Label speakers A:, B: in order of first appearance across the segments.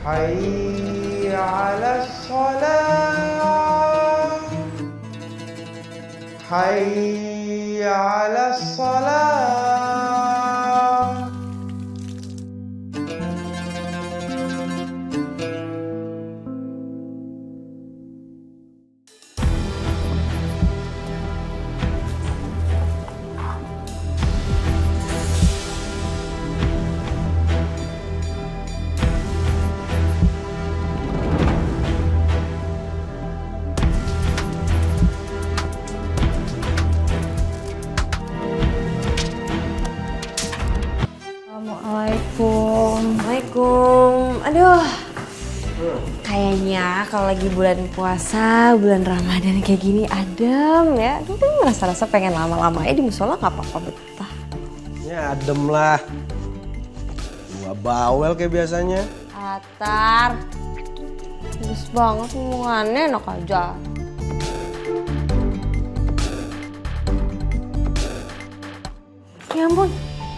A: حي على الصلاة حي على الصلاة.
B: Assalamualaikum. Aduh. Kayaknya kalau lagi bulan puasa, bulan Ramadan kayak gini adem ya. Gue tuh merasa-rasa pengen lama-lama aja di musola nggak apa-apa betah.
A: Ya adem lah. Gua bawel kayak biasanya.
B: Atar. Bagus banget hubungannya, enak aja.
C: Ya ampun,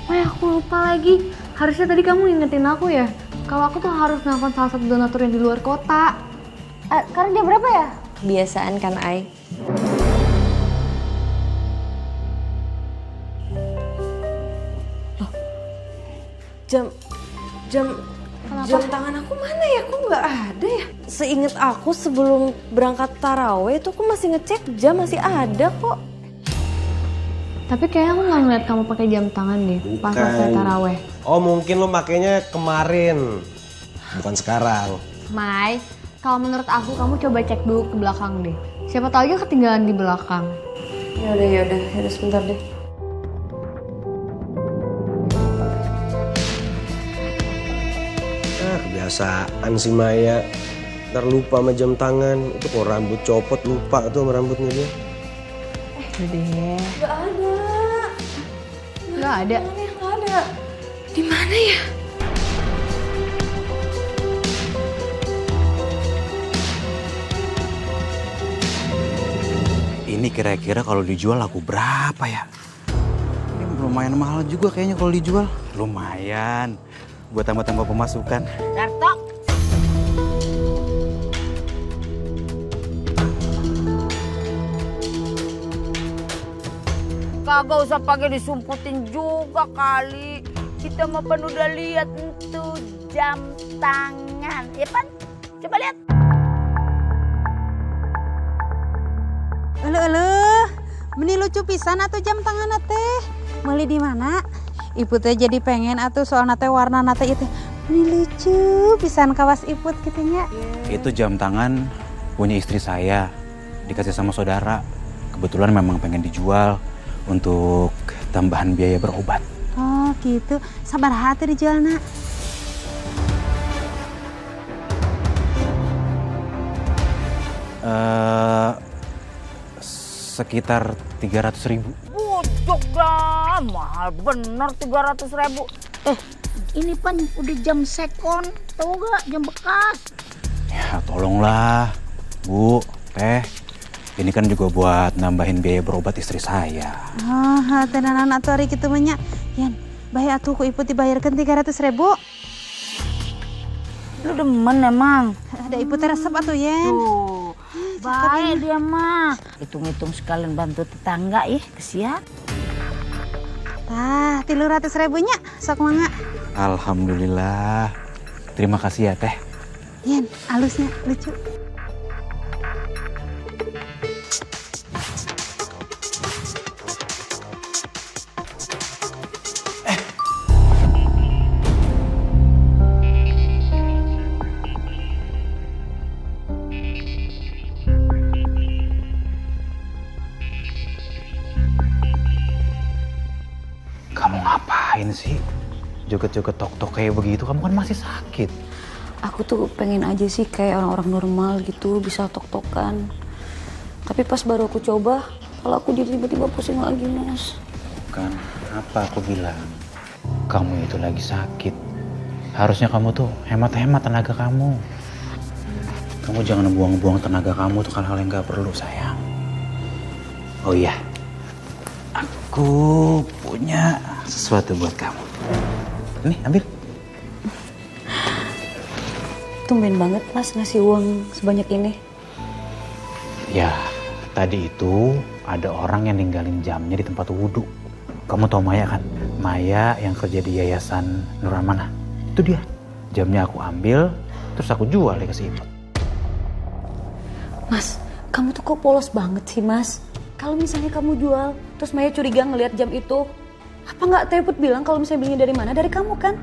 C: Maya aku lupa lagi. Harusnya tadi kamu ingetin aku ya. Kalau aku tuh harus nelfon salah satu donatur yang di luar kota. Sekarang jam berapa ya?
B: Kebiasaan kan, Ai? Loh, jam tangan aku mana ya? Kok nggak ada ya? Seingat aku sebelum berangkat taraweh itu aku masih ngecek jam masih ada kok.
C: Tapi kayaknya aku nggak ngeliat kamu pakai jam tangan deh pas selesai taraweh.
A: Oh mungkin lo makainya kemarin, bukan sekarang.
C: Mai, kalau menurut aku kamu coba cek dulu ke belakang deh. Siapa tahu aja ketinggalan di belakang.
B: Yaudah sebentar deh.
A: Kebiasaan si Maya. Ntar lupa sama jam tangan. Itu kok rambut copot lupa tuh sama rambutnya dia.
C: Udah deh.
B: Gak ada.
C: Gak ada.
B: Gak ada. Di mana ya?
D: Ini kira-kira kalau dijual laku berapa ya? Ini lumayan mahal juga kayaknya kalau dijual. Lumayan. Buat tambah-tambah pemasukan.
E: Darto. Kagak usah pakai disumputin juga kali. Kita mah kan udah lihat itu jam tangan, ya pan? Coba lihat.
F: Meni lucu pisan atuh jam tangan teh. Meuli di mana? Ibu teh jadi pengen atuh soalna teh warna teh itu. Meni lucu pisan kawas iput kitu nya.
D: Itu jam tangan punya istri saya. Dikasih sama saudara. Kebetulan memang pengen dijual untuk tambahan biaya berobat.
F: Oh gitu. Sabar hati dijualna.
D: Sekitar 300.000.
E: Bujok dah, mahal bener 300.000. Ini pan udah jam sekon, tahu gak jam bekas.
D: Ya tolonglah, Bu, Teh. Ini kan juga buat nambahin biaya berobat istri saya.
F: Oh, tenanan atuh ari kitu mah nya. Yan, bae atuh ku ibu dibayarkeun 300.000.
E: Lu demen emang.
F: Ada ibu teh resep atuh, Yen.
E: Tuh, baik dia mah. Hitung-hitung sekalian bantu tetangga kesian.
F: Tah, 300.000 nya sok mangga.
D: Alhamdulillah. Terima kasih ya, Teh.
F: Yen, alusnya lucu.
D: Kamu ngapain sih? Joget-joget tok-tok kayak begitu, kamu kan masih sakit.
G: Aku tuh pengen aja sih kayak orang-orang normal gitu, bisa tok-tokan. Tapi pas baru aku coba, kalau aku jadi tiba-tiba pusing lagi, Mas.
D: Kan, apa aku bilang? Kamu itu lagi sakit. Harusnya kamu tuh hemat-hemat tenaga kamu. Kamu jangan buang-buang tenaga kamu untuk hal-hal yang gak perlu, sayang. Oh iya, aku punya sesuatu buat kamu. Nih, ambil.
G: tumben banget Mas ngasih uang sebanyak ini.
D: Ya, tadi itu ada orang yang ninggalin jamnya di tempat wudhu. Kamu tahu Maya kan? Maya yang kerja di Yayasan Nur Amanah. Itu dia. Jamnya aku ambil, terus aku jual deh ke si Iput.
G: Mas, kamu tuh kok polos banget sih Mas? Kalau misalnya kamu jual, terus Maya curiga ngelihat jam itu, apa nggak Teput bilang kalau misalnya belinya dari mana? Dari kamu kan?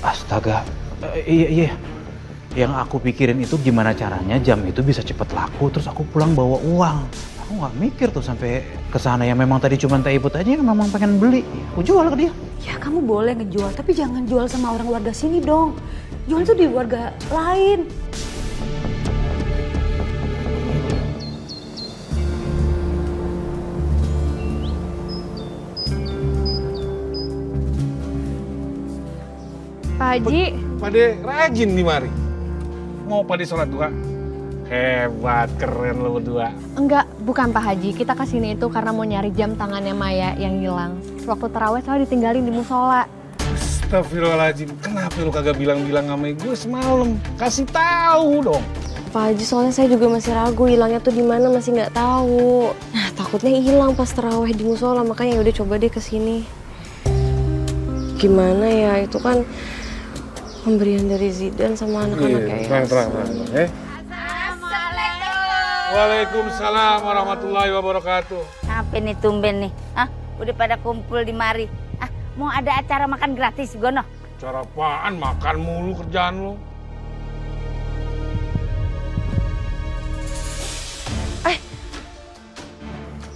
D: Astaga, iya. Yang aku pikirin itu gimana caranya jam itu bisa cepet laku, terus aku pulang bawa uang. Aku nggak mikir tuh sampai ke sana yang memang tadi cuma Teh Iput aja yang memang pengen beli. Aku jual ke dia.
G: Ya kamu boleh ngejual, tapi jangan jual sama orang warga sini dong. Jual tuh di warga lain.
C: Pak Haji,
H: Pade rajin nih mari. Mau pade sholat duha? Hebat, keren lo berdua.
C: enggak, bukan Pak Haji. Kita kesini itu karena mau nyari jam tangannya Maya yang hilang. Waktu tarawih soalnya ditinggalin di musola.
H: Astagfirullahaladzim, kenapa lo kagak bilang-bilang sama gue semalam? Kasih tahu dong.
B: Pak Haji, soalnya saya juga masih ragu hilangnya tuh di mana, masih nggak tahu. Nah, takutnya hilang pas tarawih di musola, makanya udah coba deh kesini. Gimana ya, itu kan pemberian dari Zidan sama anak-anak kayak
H: Terang. Waalaikumsalam warahmatullahi wabarakatuh.
E: Apa nih tumben nih? Udah pada kumpul di mari. Mau ada acara makan gratis, Gono?
H: Cara apaan? Makan mulu kerjaan lo.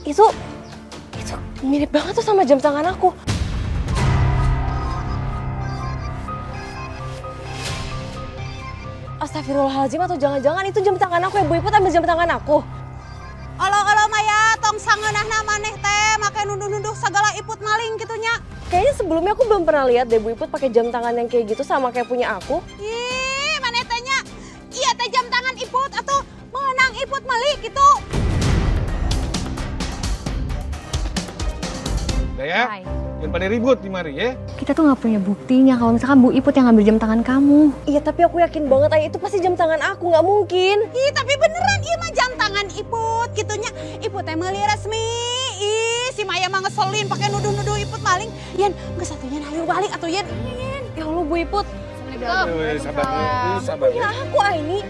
B: Itu mirip banget tuh sama jam tangan aku. Astagfirullahaladzim, atau jangan-jangan itu jam tangan aku ya, Bu Iput ambil jam tangan aku.
F: Olo Maya, tong sangeunahna maneh teh make nuduh-nuduh segala Iput maling kitunya.
B: Kayaknya sebelumnya aku belum pernah lihat deh Bu Iput pakai jam tangan yang kayak gitu sama kayak punya aku.
F: Ih, maneh tehnya iya teh jam tangan Iput atau menang Iput meuli gitu.
H: Udah ya,
C: Hai.
H: jangan pada ribut di mari ya.
C: Kita tuh nggak punya buktinya kalau misalkan Bu Iput yang ngambil jam tangan kamu.
B: Iya, tapi aku yakin banget Ayah itu pasti jam tangan aku, nggak mungkin.
F: Ih, tapi beneran ieu mah jam tangan Iput kitunya. Iput teh meuli resmi. Ih, si Maya mah ngeselin pakai nuduh-nuduh Iput maling. Yen, geus atuh yen hayu balik atuh yen.
B: Ya Allah, Bu Iput.
H: Sabar
B: Ya aku Aini.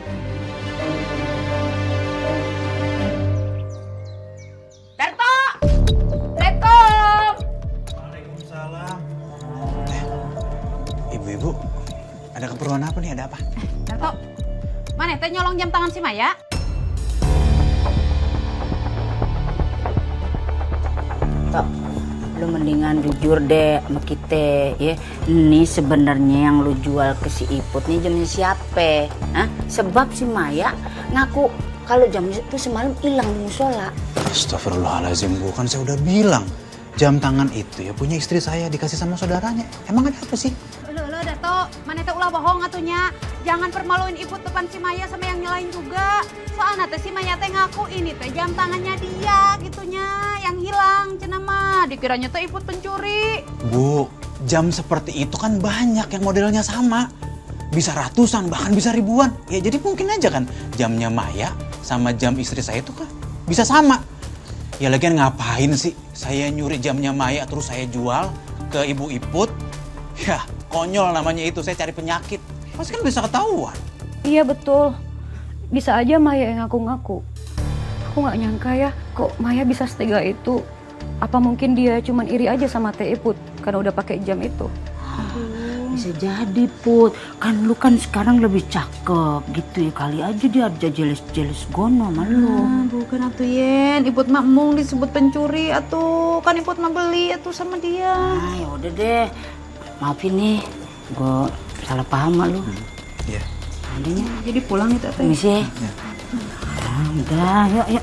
D: Ibu-ibu, ada keperluan apa nih? Ada apa?
F: Dato, maneh teh nyolong jam tangan si Maya?
E: Tok, lu mendingan jujur deh sama kita ya. Ini sebenarnya yang lu jual ke si Iput nih jamnya siapa? Sebab si Maya ngaku kalau jamnya itu semalam hilang di musola.
D: Astagfirullahaladzim, Bu. Kan saya udah bilang. Jam tangan itu ya punya istri saya, dikasih sama saudaranya. Emang ada apa sih?
F: Lho, Dato, maneh teh ulah bohong atunya. Jangan permaluin Iput depan si Maya sama yang lain juga. Soalnya teh si Maya teh ngaku ini teh jam tangannya dia gitunya yang hilang cenah mah. Dikiranya teh Iput pencuri.
D: Bu, jam seperti itu kan banyak yang modelnya sama. Bisa ratusan, bahkan bisa ribuan. Ya jadi mungkin aja kan jamnya Maya sama jam istri saya itu kan bisa sama. Ya lagian ngapain sih saya nyuri jamnya Maya terus saya jual ke Ibu Iput? Ya konyol namanya itu, saya cari penyakit. Pasti kan bisa ketahuan.
G: Iya betul. Bisa aja Maya yang ngaku-ngaku. Aku nggak nyangka ya, kok Maya bisa setega itu. Apa mungkin dia cuman iri aja sama Teh Iput karena udah pakai jam itu?
E: Bisa jadi Put, kan lu kan sekarang lebih cakep gitu ya, kali aja dia ada jealous Gono sama lu.
F: Bukan atuh yen, Iput mah mung disebut pencuri atuh. Kan Iput mah beli atuh sama dia.
E: Ya udah deh, maafin nih, gue salah paham sama lu.
D: Iya.
E: Adanya,
F: Jadi pulang itu teh.
E: misi. Udah, yuk.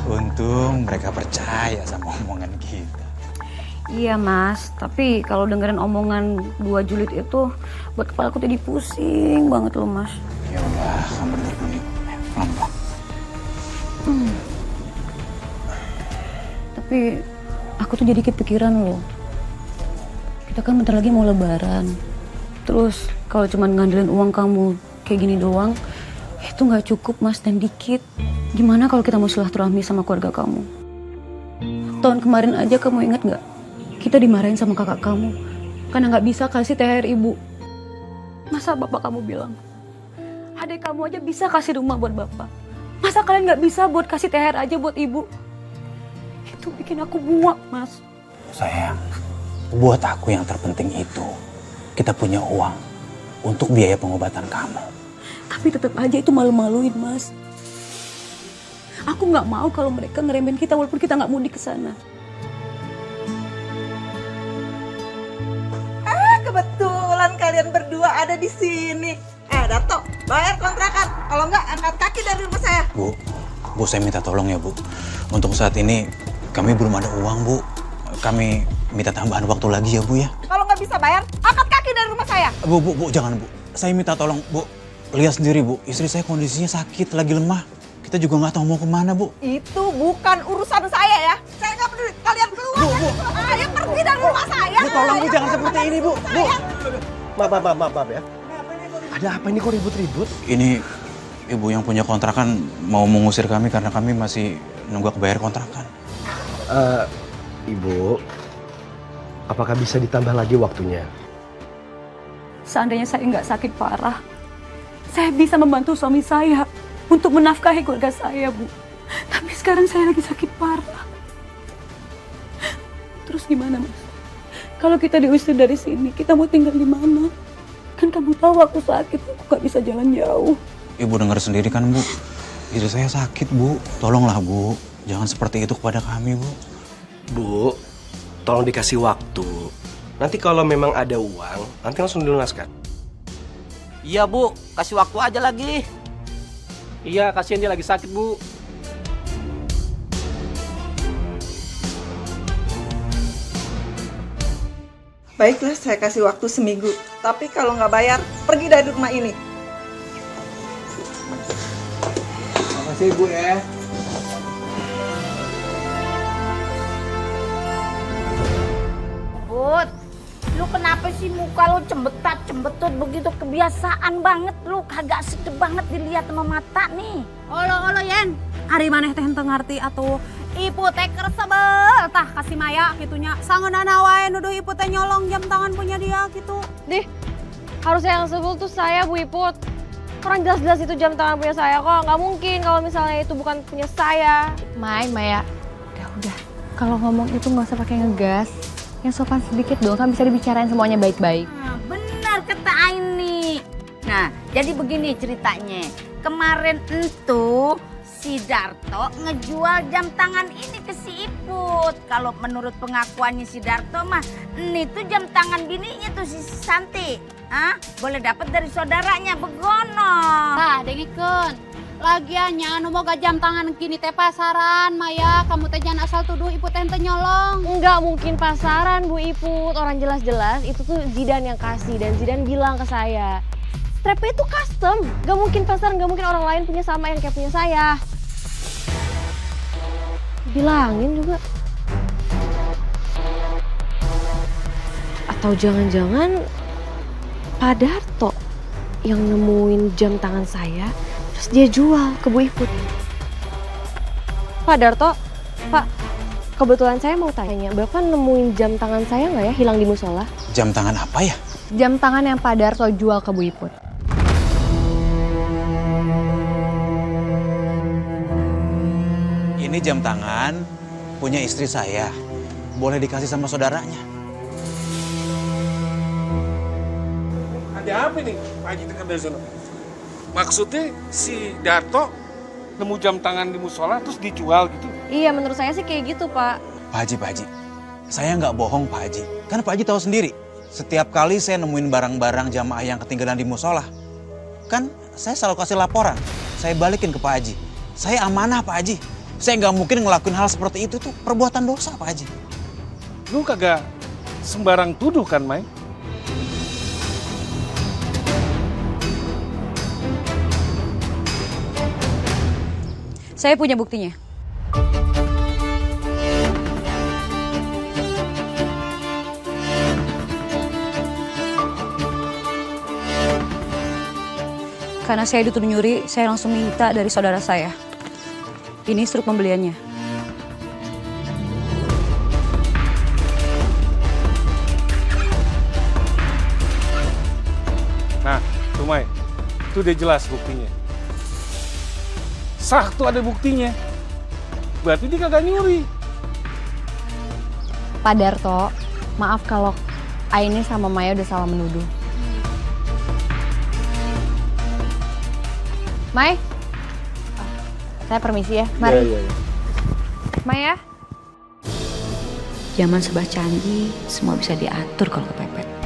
D: Untung mereka percaya sama omongan kita.
G: Iya mas, tapi kalau dengerin omongan 2 julid itu buat kepala aku jadi pusing banget loh mas.
D: Ya udah, kamu duduk dulu. Pelan-pelan.
G: Tapi aku tuh jadi kepikiran loh. Kita kan bentar lagi mau lebaran. Terus kalau cuma ngandelin uang kamu kayak gini doang, itu nggak cukup Mas dan dikit. Gimana kalau kita mau silaturahmi sama keluarga kamu? Tahun kemarin aja kamu ingat nggak? Kita dimarahin sama kakak kamu karena nggak bisa kasih THR ibu. Masa bapak kamu bilang, adik kamu aja bisa kasih rumah buat bapak. Masa kalian nggak bisa buat kasih THR aja buat ibu? Itu bikin aku muak, Mas.
D: Sayang, buat aku yang terpenting itu, kita punya uang untuk biaya pengobatan kamu.
G: Tapi tetap aja itu malu-maluin, Mas. Aku nggak mau kalau mereka ngeremehin kita walaupun kita nggak mudik ke sana.
I: Kebetulan kalian berdua ada di sini. Dato, bayar kontrakan. Kalau enggak, angkat kaki dari rumah saya.
D: Bu, saya minta tolong ya, Bu. Untuk saat ini kami belum ada uang, Bu. Kami minta tambahan waktu lagi ya, Bu ya.
I: Kalau nggak bisa bayar, angkat kaki dari rumah saya.
D: Bu, jangan, Bu. Saya minta tolong, Bu. Lihat sendiri, Bu. Istri saya kondisinya sakit, lagi lemah. Kita juga nggak tahu mau kemana, Bu.
I: Itu bukan urusan saya ya. Saya nggak peduli. Kalian keluar.
D: Bu.
I: Ayo pergi dari rumah saya.
D: Bu, tolong, Bu. Jangan seperti ini, Bu. Bu.
A: Maaf ya. Ada apa ini kok ribut-ribut?
D: Ini ibu yang punya kontrakan mau mengusir kami karena kami masih nunggu kebayar kontrakan.
A: Ibu, apakah bisa ditambah lagi waktunya?
G: Seandainya saya nggak sakit parah, saya bisa membantu suami saya untuk menafkahi keluarga saya, Bu. Tapi sekarang saya lagi sakit parah. Terus gimana, Mas? Kalau kita diusir dari sini, kita mau tinggal di mana? Kan kamu tahu aku sakit, aku nggak bisa jalan jauh.
D: Ibu dengar sendiri kan, Bu. Istri saya sakit, Bu. Tolonglah, Bu. Jangan seperti itu kepada kami, Bu.
A: Bu, tolong dikasih waktu. Nanti kalau memang ada uang, nanti langsung dilunaskan.
J: Iya, Bu. Kasih waktu aja lagi.
H: Iya, kasihan dia lagi sakit, Bu.
I: Baiklah, saya kasih waktu seminggu. Tapi kalau nggak bayar, pergi dari rumah ini.
A: Makasih, Bu ya.
E: Bud, lu kenapa sih muka lu cembetut begitu? Kebiasaan banget lu, kagak sedep banget dilihat sama mata nih.
F: Olo Yen, ari maneh teh henteu ngarti atuh. Ibu teh kersebel tah kasih Maya gitunya. Sangeunana wae nuduh ibu teh nyolong jam tangan punya dia gitu.
B: Dih, harusnya yang sebel tuh saya, Bu Iput. Orang jelas-jelas itu jam tangan punya saya kok. Nggak mungkin kalau misalnya itu bukan punya saya.
C: Maya. Udah. Kalau ngomong itu nggak usah pakai ngegas. Yang sopan sedikit dong, kan bisa dibicarain semuanya baik-baik.
E: Nah, benar kata Aini. Nah, jadi begini ceritanya. Kemarin itu si Darto ngejual jam tangan ini ke si Iput. Kalau menurut pengakuannya si Darto mah, ini tuh jam tangan bininya tuh si Santi. Boleh dapat dari saudaranya begono.
F: Tah dengikeun. Lagiannya anu moga jam tangan kini teh pasaran, Maya. Kamu teh jangan asal tuduh ibu teh henteu nyolong.
B: Nggak mungkin pasaran, Bu Iput. Orang jelas-jelas itu tuh Zidan yang kasih dan Zidan bilang ke saya. Strapnya itu custom. Nggak mungkin pasaran, nggak mungkin orang lain punya sama yang kayak punya saya. Bilangin juga. Atau jangan-jangan Pak Darto yang nemuin jam tangan saya, terus dia jual ke Bu Iput. Pak Darto, Pak, kebetulan saya mau tanya, Bapak nemuin jam tangan saya nggak ya hilang di musola?
D: Jam tangan apa ya?
C: Jam tangan yang Pak Darto jual ke Bu Iput.
D: Ini jam tangan punya istri saya. Boleh dikasih sama saudaranya.
H: Ada apa nih, Pak Haji dekat dari sana? Maksudnya si Darto nemu jam tangan di musola terus dijual gitu?
B: Iya, menurut saya sih kayak gitu, Pak.
D: Pak Haji. Saya nggak bohong, Pak Haji. Kan Pak Haji tahu sendiri. Setiap kali saya nemuin barang-barang jamaah yang ketinggalan di musola, kan saya selalu kasih laporan. Saya balikin ke Pak Haji. Saya amanah, Pak Haji. Saya nggak mungkin ngelakuin hal seperti itu tuh perbuatan dosa, Pak Haji.
H: Lu kagak sembarang tuduh kan, Mai?
G: Saya punya buktinya. Karena saya dituduh nyuri, saya langsung minta dari saudara saya. Ini struk pembeliannya.
H: Nah, Tumai, itu udah jelas buktinya. Sah tuh ada buktinya. Berarti dia kagak nyuri.
B: Pak Darto, maaf kalau Aini sama Maya udah salah menuduh. Mai, saya permisi ya. Mari.
A: Iya.
B: Maya.
G: Zaman serba canggih, semua bisa diatur kalau kepepet.